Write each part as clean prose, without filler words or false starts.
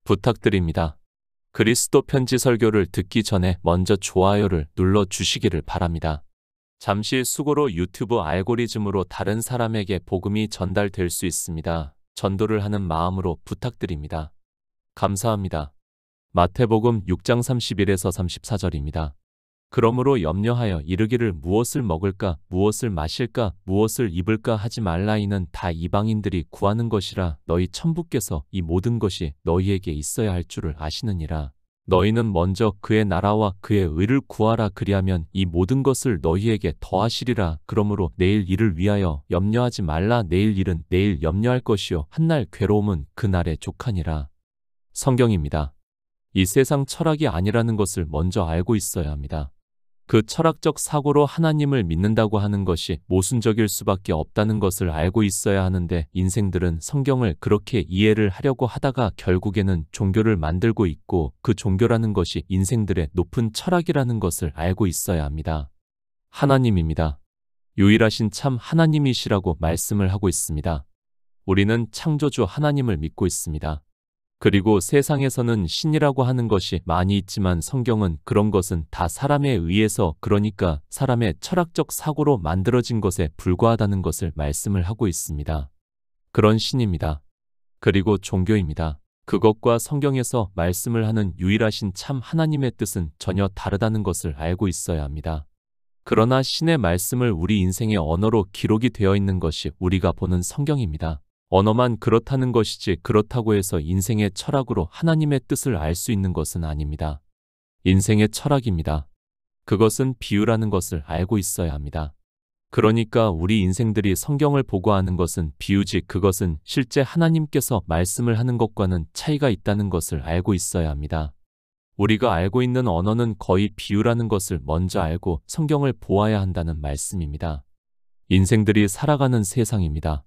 부탁드립니다. 그리스도 편지 설교를 듣기 전에 먼저 좋아요를 눌러 주시기를 바랍니다. 잠시 수고로 유튜브 알고리즘으로 다른 사람에게 복음이 전달될 수 있습니다. 전도를 하는 마음으로 부탁드립니다. 감사합니다. 마태복음 6장 31에서 34절입니다. 그러므로 염려하여 이르기를 무엇을 먹을까, 무엇을 마실까, 무엇을 입을까 하지 말라. 이는 다 이방인들이 구하는 것이라. 너희 천부께서 이 모든 것이 너희에게 있어야 할 줄을 아시느니라. 너희는 먼저 그의 나라와 그의 의를 구하라. 그리하면 이 모든 것을 너희에게 더하시리라. 그러므로 내일 일을 위하여 염려하지 말라. 내일 일은 내일 염려할 것이요 한날 괴로움은 그날에 족하니라. 성경입니다. 이 세상 철학이 아니라는 것을 먼저 알고 있어야 합니다. 그 철학적 사고로 하나님을 믿는다고 하는 것이 모순적일 수밖에 없다는 것을 알고 있어야 하는데, 인생들은 성경을 그렇게 이해를 하려고 하다가 결국에는 종교를 만들고 있고, 그 종교라는 것이 인생들의 높은 철학이라는 것을 알고 있어야 합니다. 하나님입니다. 유일하신 참 하나님이시라고 말씀을 하고 있습니다. 우리는 창조주 하나님을 믿고 있습니다. 그리고 세상에서는 신이라고 하는 것이 많이 있지만 성경은 그런 것은 다 사람에 의해서, 그러니까 사람의 철학적 사고로 만들어진 것에 불과하다는 것을 말씀을 하고 있습니다. 그런 신입니다. 그리고 종교입니다. 그것과 성경에서 말씀을 하는 유일하신 참 하나님의 뜻은 전혀 다르다는 것을 알고 있어야 합니다. 그러나 신의 말씀을 우리 인생의 언어로 기록이 되어 있는 것이 우리가 보는 성경입니다. 언어만 그렇다는 것이지, 그렇다고 해서 인생의 철학으로 하나님의 뜻을 알 수 있는 것은 아닙니다. 인생의 철학입니다. 그것은 비유라는 것을 알고 있어야 합니다. 그러니까 우리 인생들이 성경을 보고 하는 것은 비유지, 그것은 실제 하나님께서 말씀을 하는 것과는 차이가 있다는 것을 알고 있어야 합니다. 우리가 알고 있는 언어는 거의 비유라는 것을 먼저 알고 성경을 보아야 한다는 말씀입니다. 인생들이 살아가는 세상입니다.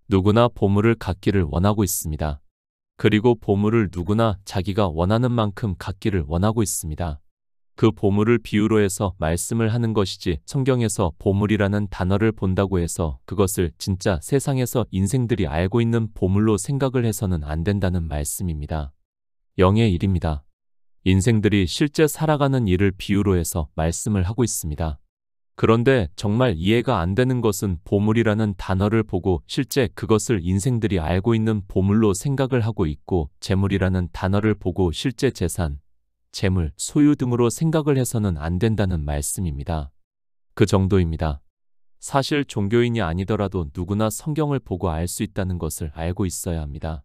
누구나 보물을 갖기를 원하고 있습니다. 그리고 보물을 누구나 자기가 원하는 만큼 갖기를 원하고 있습니다. 그 보물을 비유로 해서 말씀을 하는 것이지, 성경에서 보물이라는 단어를 본다고 해서 그것을 진짜 세상에서 인생들이 알고 있는 보물로 생각을 해서는 안 된다는 말씀입니다. 영의 일입니다. 인생들이 실제 살아가는 일을 비유로 해서 말씀을 하고 있습니다. 그런데 정말 이해가 안 되는 것은 보물이라는 단어를 보고 실제 그것을 인생들이 알고 있는 보물로 생각을 하고 있고, 재물이라는 단어를 보고 실제 재산, 재물, 소유 등으로 생각을 해서는 안 된다는 말씀입니다. 그 정도입니다. 사실 종교인이 아니더라도 누구나 성경을 보고 알 수 있다는 것을 알고 있어야 합니다.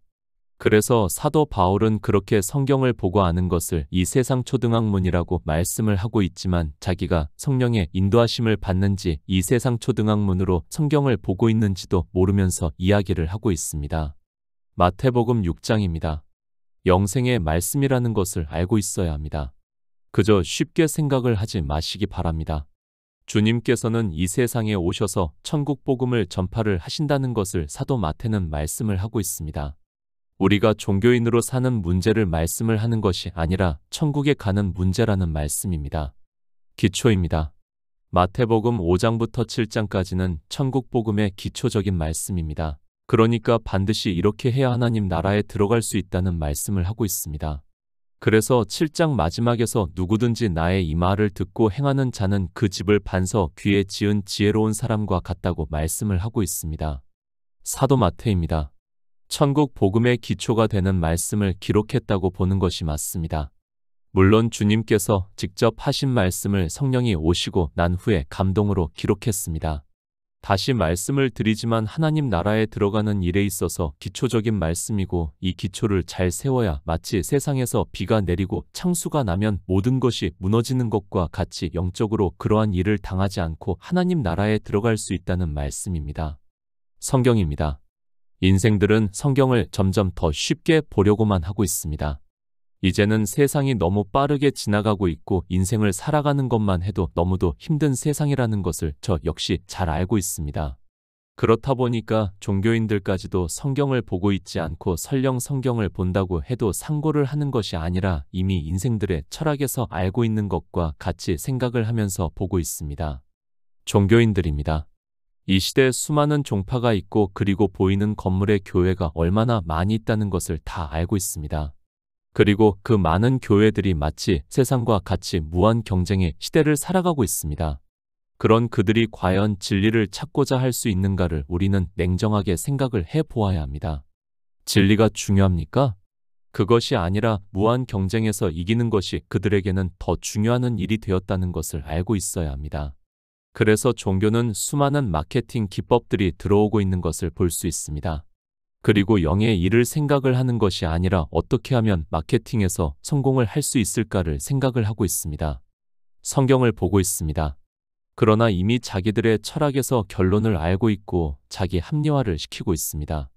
그래서 사도 바울은 그렇게 성경을 보고 아는 것을 이 세상 초등학문이라고 말씀을 하고 있지만, 자기가 성령의 인도하심을 받는지 이 세상 초등학문으로 성경을 보고 있는지도 모르면서 이야기를 하고 있습니다. 마태복음 6장입니다. 영생의 말씀이라는 것을 알고 있어야 합니다. 그저 쉽게 생각을 하지 마시기 바랍니다. 주님께서는 이 세상에 오셔서 천국 복음을 전파를 하신다는 것을 사도 마태는 말씀을 하고 있습니다. 우리가 종교인으로 사는 문제를 말씀을 하는 것이 아니라 천국에 가는 문제라는 말씀입니다. 기초입니다. 마태복음 5장부터 7장까지는 천국 복음의 기초적인 말씀입니다. 그러니까 반드시 이렇게 해야 하나님 나라에 들어갈 수 있다는 말씀을 하고 있습니다. 그래서 7장 마지막에서 누구든지 나의 이 말을 듣고 행하는 자는 그 집을 반석 귀에 지은 지혜로운 사람과 같다고 말씀을 하고 있습니다. 사도 마태입니다. 천국 복음의 기초가 되는 말씀을 기록했다고 보는 것이 맞습니다. 물론 주님께서 직접 하신 말씀을 성령이 오시고 난 후에 감동으로 기록했습니다. 다시 말씀을 드리지만 하나님 나라에 들어가는 일에 있어서 기초적인 말씀이고, 이 기초를 잘 세워야 마치 세상에서 비가 내리고 창수가 나면 모든 것이 무너지는 것과 같이 영적으로 그러한 일을 당하지 않고 하나님 나라에 들어갈 수 있다는 말씀입니다. 성경입니다. 인생들은 성경을 점점 더 쉽게 보려고만 하고 있습니다. 이제는 세상이 너무 빠르게 지나가고 있고 인생을 살아가는 것만 해도 너무도 힘든 세상이라는 것을 저 역시 잘 알고 있습니다. 그렇다 보니까 종교인들까지도 성경을 보고 있지 않고 설령 성경을 본다고 해도 상고를 하는 것이 아니라 이미 인생들의 철학에서 알고 있는 것과 같이 생각을 하면서 보고 있습니다. 종교인들입니다. 이 시대에 수많은 종파가 있고, 그리고 보이는 건물의 교회가 얼마나 많이 있다는 것을 다 알고 있습니다. 그리고 그 많은 교회들이 마치 세상과 같이 무한 경쟁의 시대를 살아가고 있습니다. 그런 그들이 과연 진리를 찾고자 할 수 있는가를 우리는 냉정하게 생각을 해 보아야 합니다. 진리가 중요합니까? 그것이 아니라 무한 경쟁에서 이기는 것이 그들에게는 더 중요한 일이 되었다는 것을 알고 있어야 합니다. 그래서 종교는 수많은 마케팅 기법들이 들어오고 있는 것을 볼 수 있습니다. 그리고 영의 일을 생각을 하는 것이 아니라 어떻게 하면 마케팅에서 성공을 할 수 있을까를 생각을 하고 있습니다. 성경을 보고 있습니다. 그러나 이미 자기들의 철학에서 결론을 알고 있고 자기 합리화를 시키고 있습니다.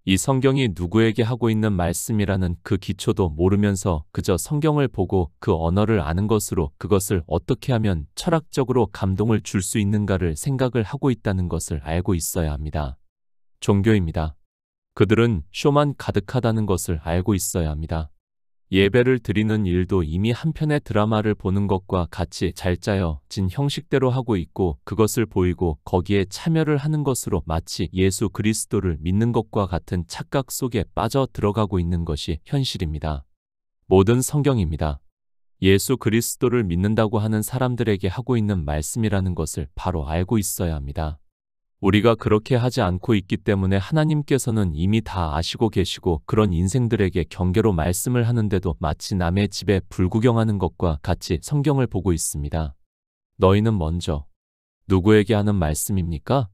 이 성경이 누구에게 하고 있는 말씀이라는 그 기초도 모르면서 그저 성경을 보고 그 언어를 아는 것으로 그것을 어떻게 하면 철학적으로 감동을 줄 수 있는가를 생각을 하고 있다는 것을 알고 있어야 합니다. 종교입니다. 그들은 쇼만 가득하다는 것을 알고 있어야 합니다. 예배를 드리는 일도 이미 한 편의 드라마를 보는 것과 같이 잘 짜여진 형식대로 하고 있고 그것을 보이고 거기에 참여를 하는 것으로 마치 예수 그리스도를 믿는 것과 같은 착각 속에 빠져 들어가고 있는 것이 현실입니다. 모든 성경입니다. 예수 그리스도를 믿는다고 하는 사람들에게 하고 있는 말씀이라는 것을 바로 알고 있어야 합니다. 우리가 그렇게 하지 않고 있기 때문에 하나님께서는 이미 다 아시고 계시고 그런 인생들에게 경계로 말씀을 하는데도 마치 남의 집에 불구경하는 것과 같이 성경을 보고 있습니다. 너희는 먼저 누구에게 하는 말씀입니까?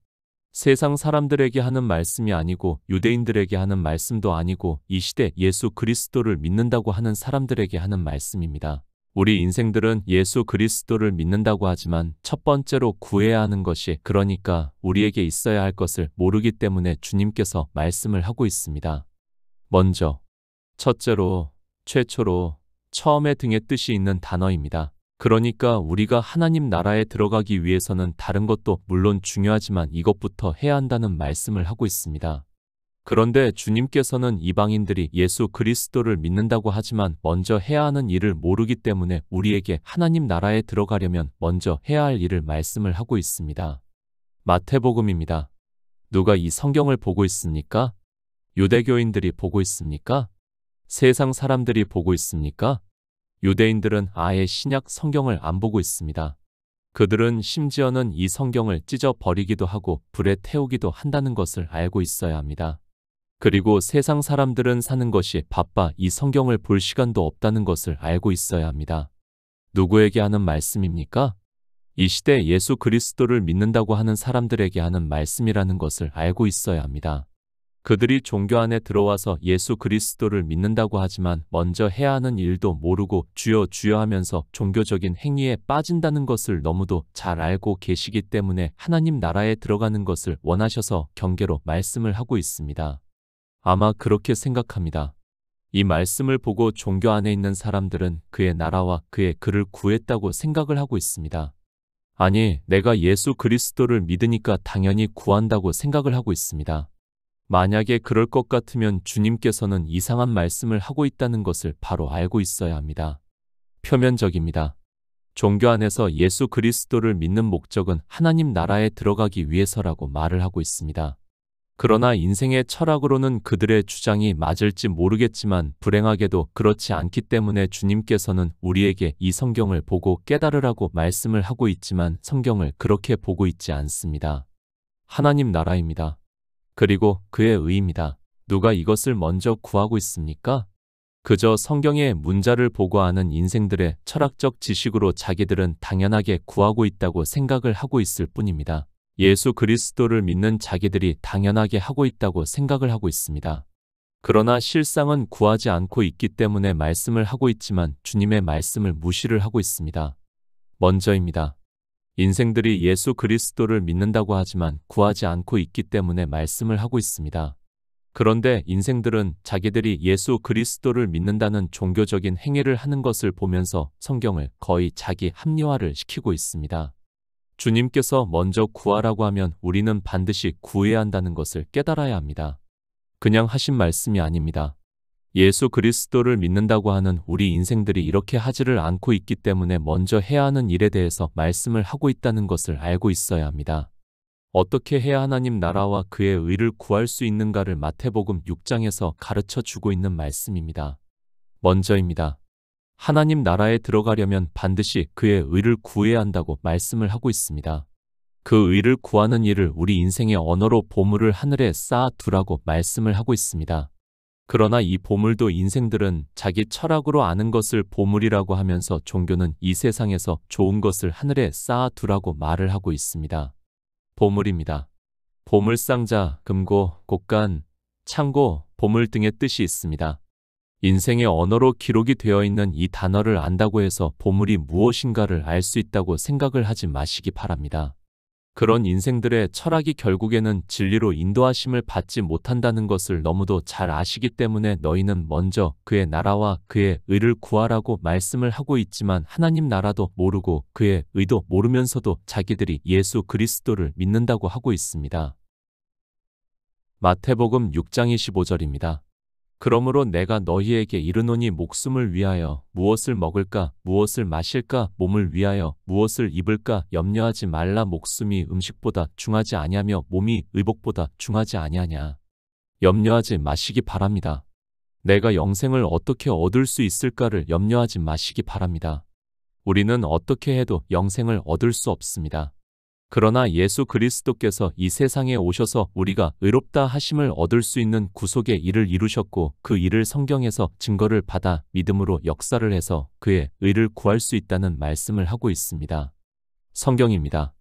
세상 사람들에게 하는 말씀이 아니고 유대인들에게 하는 말씀도 아니고 이 시대 예수 그리스도를 믿는다고 하는 사람들에게 하는 말씀입니다. 우리 인생들은 예수 그리스도를 믿는다고 하지만 첫 번째로 구해야 하는 것이 그러니까 우리에게 있어야 할 것을 모르기 때문에 주님께서 말씀을 하고 있습니다. 먼저, 첫째로, 최초로, 처음에 등의 뜻이 있는 단어입니다. 그러니까 우리가 하나님 나라에 들어가기 위해서는 다른 것도 물론 중요하지만 이것부터 해야 한다는 말씀을 하고 있습니다. 그런데 주님께서는 이방인들이 예수 그리스도를 믿는다고 하지만 먼저 해야 하는 일을 모르기 때문에 우리에게 하나님 나라에 들어가려면 먼저 해야 할 일을 말씀을 하고 있습니다. 마태복음입니다. 누가 이 성경을 보고 있습니까? 유대교인들이 보고 있습니까? 세상 사람들이 보고 있습니까? 유대인들은 아예 신약 성경을 안 보고 있습니다. 그들은 심지어는 이 성경을 찢어 버리기도 하고 불에 태우기도 한다는 것을 알고 있어야 합니다. 그리고 세상 사람들은 사는 것이 바빠 이 성경을 볼 시간도 없다는 것을 알고 있어야 합니다. 누구에게 하는 말씀입니까? 이 시대 예수 그리스도를 믿는다고 하는 사람들에게 하는 말씀이라는 것을 알고 있어야 합니다. 그들이 종교 안에 들어와서 예수 그리스도를 믿는다고 하지만 먼저 해야 하는 일도 모르고 주여 주여 하면서 종교적인 행위에 빠진다는 것을 너무도 잘 알고 계시기 때문에 하나님 나라에 들어가는 것을 원하셔서 경계로 말씀을 하고 있습니다. 아마 그렇게 생각합니다. 이 말씀을 보고 종교 안에 있는 사람들은 그의 나라와 그의 그를 구했다고 생각을 하고 있습니다. 아니, 내가 예수 그리스도를 믿으니까 당연히 구한다고 생각을 하고 있습니다. 만약에 그럴 것 같으면 주님께서는 이상한 말씀을 하고 있다는 것을 바로 알고 있어야 합니다. 표면적입니다. 종교 안에서 예수 그리스도를 믿는 목적은 하나님 나라에 들어가기 위해서라고 말을 하고 있습니다. 그러나 인생의 철학으로는 그들의 주장이 맞을지 모르겠지만 불행하게도 그렇지 않기 때문에 주님께서는 우리에게 이 성경을 보고 깨달으라고 말씀을 하고 있지만 성경을 그렇게 보고 있지 않습니다. 하나님 나라입니다. 그리고 그의 의입니다. 누가 이것을 먼저 구하고 있습니까? 그저 성경의 문자를 보고 아는 인생들의 철학적 지식으로 자기들은 당연하게 구하고 있다고 생각을 하고 있을 뿐입니다. 예수 그리스도를 믿는 자기들이 당연하게 하고 있다고 생각을 하고 있습니다. 그러나 실상은 구하지 않고 있기 때문에 말씀을 하고 있지만 주님의 말씀을 무시를 하고 있습니다. 먼저입니다. 인생들이 예수 그리스도를 믿는다고 하지만 구하지 않고 있기 때문에 말씀을 하고 있습니다. 그런데 인생들은 자기들이 예수 그리스도를 믿는다는 종교적인 행위를 하는 것을 보면서 성경을 거의 자기 합리화를 시키고 있습니다. 주님께서 먼저 구하라고 하면 우리는 반드시 구해야 한다는 것을 깨달아야 합니다. 그냥 하신 말씀이 아닙니다. 예수 그리스도를 믿는다고 하는 우리 인생들이 이렇게 하지를 않고 있기 때문에 먼저 해야 하는 일에 대해서 말씀을 하고 있다는 것을 알고 있어야 합니다. 어떻게 해야 하나님 나라와 그의 의를 구할 수 있는가를 마태복음 6장에서 가르쳐 주고 있는 말씀입니다. 먼저입니다. 하나님 나라에 들어가려면 반드시 그의 의를 구해야 한다고 말씀을 하고 있습니다. 그 의를 구하는 일을 우리 인생의 언어로 보물을 하늘에 쌓아 두라고 말씀을 하고 있습니다. 그러나 이 보물도 인생들은 자기 철학으로 아는 것을 보물이라고 하면서 종교는 이 세상에서 좋은 것을 하늘에 쌓아 두라고 말을 하고 있습니다. 보물입니다. 보물상자, 금고, 곡간, 창고, 보물 등의 뜻이 있습니다. 인생의 언어로 기록이 되어 있는 이 단어를 안다고 해서 보물이 무엇인가를 알 수 있다고 생각을 하지 마시기 바랍니다. 그런 인생들의 철학이 결국에는 진리로 인도하심을 받지 못한다는 것을 너무도 잘 아시기 때문에 너희는 먼저 그의 나라와 그의 의를 구하라고 말씀을 하고 있지만 하나님 나라도 모르고 그의 의도 모르면서도 자기들이 예수 그리스도를 믿는다고 하고 있습니다. 마태복음 6장 25절입니다. 그러므로 내가 너희에게 이르노니 목숨을 위하여 무엇을 먹을까, 무엇을 마실까, 몸을 위하여 무엇을 입을까 염려하지 말라. 목숨이 음식보다 중하지 아니하며 몸이 의복보다 중하지 아니하냐. 염려하지 마시기 바랍니다. 내가 영생을 어떻게 얻을 수 있을까를 염려하지 마시기 바랍니다. 우리는 어떻게 해도 영생을 얻을 수 없습니다. 그러나 예수 그리스도께서 이 세상에 오셔서 우리가 의롭다 하심을 얻을 수 있는 구속의 일을 이루셨고 그 일을 성경에서 증거를 받아 믿음으로 역사를 해서 그의 의를 구할 수 있다는 말씀을 하고 있습니다. 성경입니다.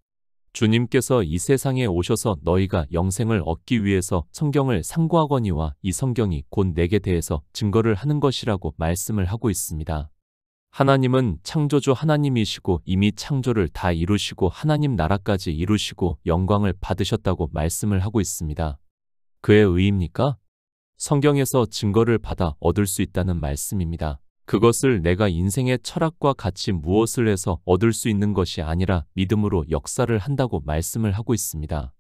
주님께서 이 세상에 오셔서 너희가 영생을 얻기 위해서 성경을 상고하거니와 이 성경이 곧 내게 대해서 증거를 하는 것이라고 말씀을 하고 있습니다. 하나님은 창조주 하나님이시고 이미 창조를 다 이루시고 하나님 나라까지 이루시고 영광을 받으셨다고 말씀을 하고 있습니다. 그의 의입니까? 성경에서 증거를 받아 얻을 수 있다는 말씀입니다. 그것을 내가 인생의 철학과 같이 무엇을 해서 얻을 수 있는 것이 아니라 믿음으로 역사를 한다고 말씀을 하고 있습니다.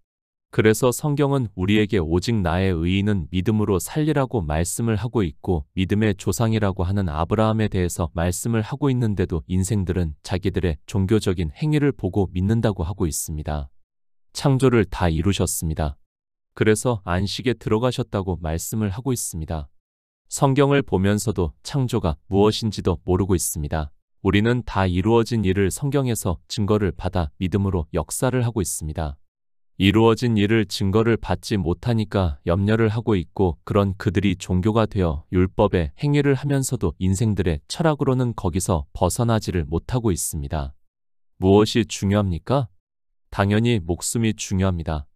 그래서 성경은 우리에게 오직 나의 의인은 믿음으로 살리라고 말씀을 하고 있고 믿음의 조상이라고 하는 아브라함에 대해서 말씀을 하고 있는데도 인생들은 자기들의 종교적인 행위를 보고 믿는다고 하고 있습니다. 창조를 다 이루셨습니다. 그래서 안식에 들어가셨다고 말씀을 하고 있습니다. 성경을 보면서도 창조가 무엇인지도 모르고 있습니다. 우리는 다 이루어진 일을 성경에서 증거를 받아 믿음으로 역사를 하고 있습니다. 이루어진 일을 증거를 받지 못하니까 염려를 하고 있고 그런 그들이 종교가 되어 율법의 행위를 하면서도 인생들의 철학으로는 거기서 벗어나지를 못하고 있습니다. 무엇이 중요합니까? 당연히 목숨이 중요합니다.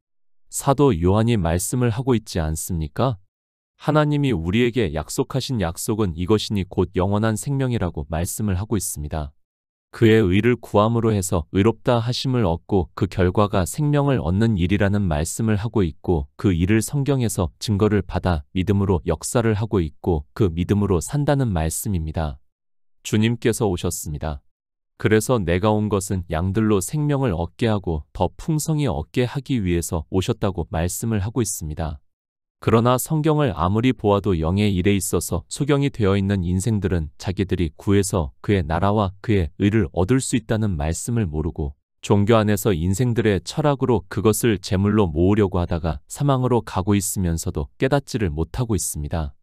사도 요한이 말씀을 하고 있지 않습니까? 하나님이 우리에게 약속하신 약속은 이것이니 곧 영원한 생명이라고 말씀을 하고 있습니다. 그의 의를 구함으로 해서 의롭다 하심을 얻고 그 결과가 생명을 얻는 일이라는 말씀을 하고 있고 그 일을 성경에서 증거를 받아 믿음으로 역사를 하고 있고 그 믿음으로 산다는 말씀입니다. 주님께서 오셨습니다. 그래서 내가 온 것은 양들로 생명을 얻게 하고 더 풍성히 얻게 하기 위해서 오셨다고 말씀을 하고 있습니다. 그러나 성경을 아무리 보아도 영의 일에 있어서 소경이 되어 있는 인생들은 자기들이 구해서 그의 나라와 그의 의를 얻을 수 있다는 말씀을 모르고 종교 안에서 인생들의 철학으로 그것을 제물로 모으려고 하다가 사망으로 가고 있으면서도 깨닫지를 못하고 있습니다.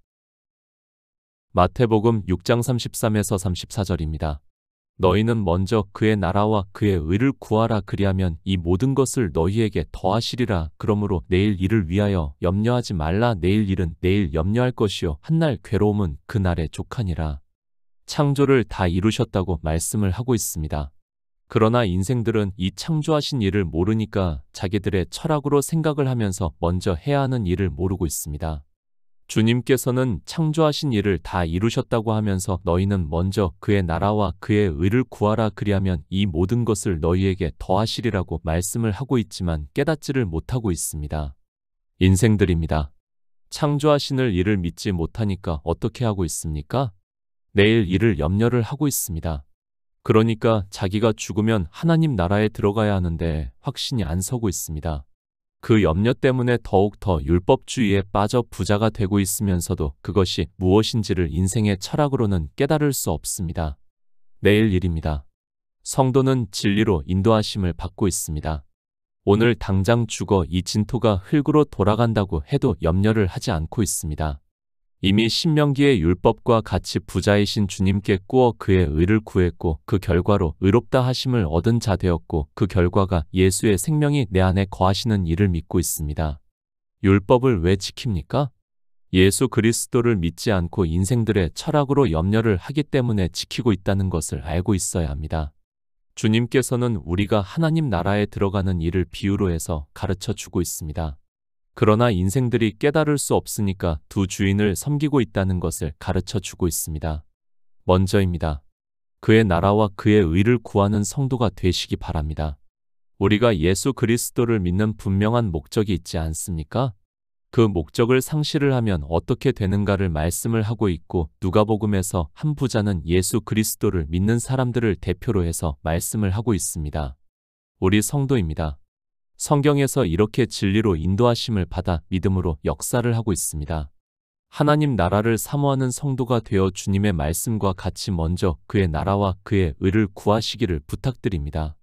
마태복음 6장 33에서 34절입니다. 너희는 먼저 그의 나라와 그의 의를 구하라. 그리하면 이 모든 것을 너희에게 더하시리라. 그러므로 내일 일을 위하여 염려하지 말라. 내일 일은 내일 염려할 것이요 한날 괴로움은 그날에 족하니라. 창조를 다 이루셨다고 말씀을 하고 있습니다. 그러나 인생들은 이 창조하신 일을 모르니까 자기들의 철학으로 생각을 하면서 먼저 해야 하는 일을 모르고 있습니다. 주님께서는 창조하신 일을 다 이루셨다고 하면서 너희는 먼저 그의 나라와 그의 의를 구하라. 그리하면 이 모든 것을 너희에게 더하시리라고 말씀을 하고 있지만 깨닫지를 못하고 있습니다. 인생들입니다. 창조하신을 일을 믿지 못하니까 어떻게 하고 있습니까? 내일 일을 염려를 하고 있습니다. 그러니까 자기가 죽으면 하나님 나라에 들어가야 하는데 확신이 안 서고 있습니다. 그 염려 때문에 더욱 더 율법주의에 빠져 부자가 되고 있으면서도 그것이 무엇인지를 인생의 철학으로는 깨달을 수 없습니다. 내일 일입니다. 성도는 진리로 인도하심을 받고 있습니다. 오늘 당장 죽어 이 진토가 흙으로 돌아간다고 해도 염려를 하지 않고 있습니다. 이미 신명기의 율법과 같이 부자이신 주님께 꾸어 그의 의를 구했고 그 결과로 의롭다 하심을 얻은 자 되었고 그 결과가 예수의 생명이 내 안에 거하시는 일을 믿고 있습니다. 율법을 왜 지킵니까? 예수 그리스도를 믿지 않고 인생들의 철학으로 염려를 하기 때문에 지키고 있다는 것을 알고 있어야 합니다. 주님께서는 우리가 하나님 나라에 들어가는 일을 비유로 해서 가르쳐 주고 있습니다. 그러나 인생들이 깨달을 수 없으니까 두 주인을 섬기고 있다는 것을 가르쳐 주고 있습니다. 먼저입니다. 그의 나라와 그의 의를 구하는 성도가 되시기 바랍니다. 우리가 예수 그리스도를 믿는 분명한 목적이 있지 않습니까? 그 목적을 상실을 하면 어떻게 되는가를 말씀을 하고 있고 누가복음에서 한 부자는 예수 그리스도를 믿는 사람들을 대표로 해서 말씀을 하고 있습니다. 우리 성도입니다. 성경에서 이렇게 진리로 인도하심을 받아 믿음으로 역사를 하고 있습니다. 하나님 나라를 사모하는 성도가 되어 주님의 말씀과 같이 먼저 그의 나라와 그의 의를 구하시기를 부탁드립니다.